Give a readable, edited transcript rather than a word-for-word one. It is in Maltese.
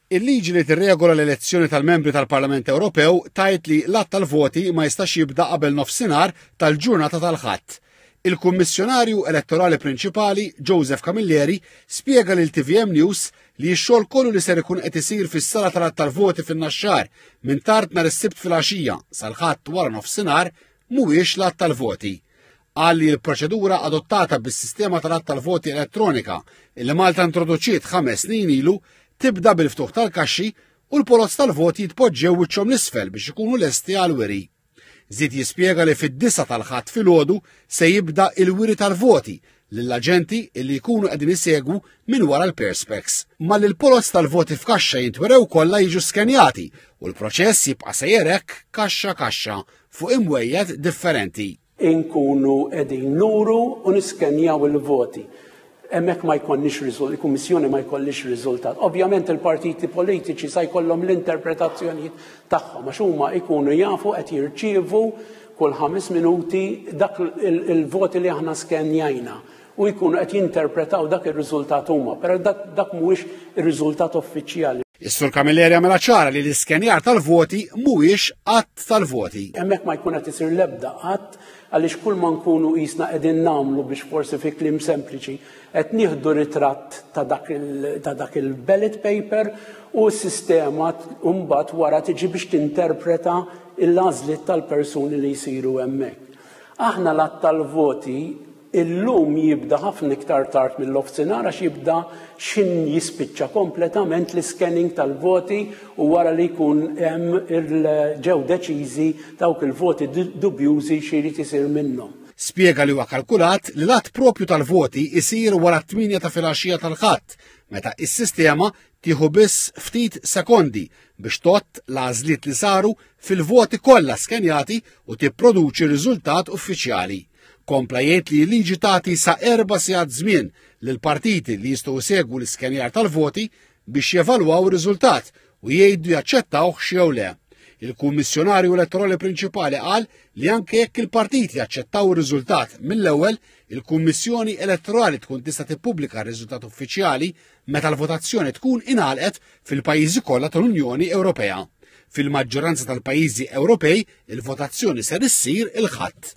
Il-liġi li tirregola l-elezzjoni tal-membri tal-Parlament Ewropew tajt li l-att tal-voti ma jistax jibda qabel nofsinhar tal-ġurnata tal-ħadd. Il-Kummissjonarju Elettorali Prinċipali Joseph Camilleri spjega lil TVM News li x-xogħol kollu li ser ikun qed isir fis-sala tal-att tal-voti fin-naxxar minn tard nhar is-sibt filgħaxija sal-ħadd wara nofsinhar mhuwiex l-att tal-voti. Qal li l-proċedura adottata bis-sistema tal-att tal-voti elettronika illi Malta introduċiet 5 snin ilu tibda bil-ftuħ tal-kaxxi u l-polozz tal-voti jitpoġġew wiċċhom l-isfel biex ikunu lesti għal-wiri. Żied jispjega li fid-9 tal-ħadd filgħodu se jibda il-wiri tal-voti lill-aġenti li jkunu qegħdin isegwu minn wara l-perspex. Ma li l-polozz tal-voti f'kaxxa jintwerew kollha jiġu skenjati u l-proċess jibqa' sejjer hekk kaxxa kaxxa fuq imwejjed differenti. Inkunu qegħdin nuru u niskenjaw il-voti. Hemmhekk ma jkollniex riżultat, il-Kummissjoni ma jkollix riżultat. Ovvjament il-partiti politiċi se jkollhom l-interpretazzjonijiet tagħhom għax huma jkunu jafu qed jirċievu kull 5 minuti dak il-voti li aħna skenjajna u jkunu qed jinterpretaw dak ir-riżultat huma, però dak mhuwiex ir-riżultat uffiċjali. Is-Sur Camilleri għamela ċara li l-iskenjar tal-voti mhuwiex qatt tal-voti. Hemmhekk ma jkun qed isir l-ebda qatt għaliex kull ma nkunu qisna qegħdin nagħmlu biex forsi fi kliem sempliċi qed nieħdu ritratt ta' dak il-ballot paper u s-sistema mbagħad wara tiġi biex tinterpreta l-għażliet tal-persuni li jsiru hemmhekk. Aħna l-att tal-voti illum jibda ħafna iktar tard mill-nofsinhar għax jibda xin jispiċċa kompletament l-scanning tal-voti u wara li jkun hemm ġew deċiżi dawk il-voti dubjużi x'irid isir minnhom. Spjega li huwa kalkulat li l-att propju tal-voti isir wara 8 ta' filgħaxija tal-ħadd, meta s-sistema tieħu biss ftit sekondi biex tott l-għażliet li saru fil-voti kollha skenjati u tipproduċi riżultat uffiċjali. Kompla jgħid li l-liġi tagħti sa 4 sigħat żmien lill-partiti li jistgħu jsegwu l-iskenjar tal-voti biex jevalwaw ir-riżultat u jgħidu jaċċettawh jew le. Il-Kummissjonarju Elettorali Prinċipali qal li anke jekk il-partiti jaċċettaw ir-riżultat mill-ewwel, il-Kummissjoni Elettorali tkun tista' tippubblika r-riżultat uffiċjali meta l-votazzjoni tkun ingħalqet fil-pajjiżi kollha tal-Unjoni Ewropea. Fil-maġġoranza tal-pajjiżi Ewropej il-votazzjoni ser issir il-ħadd.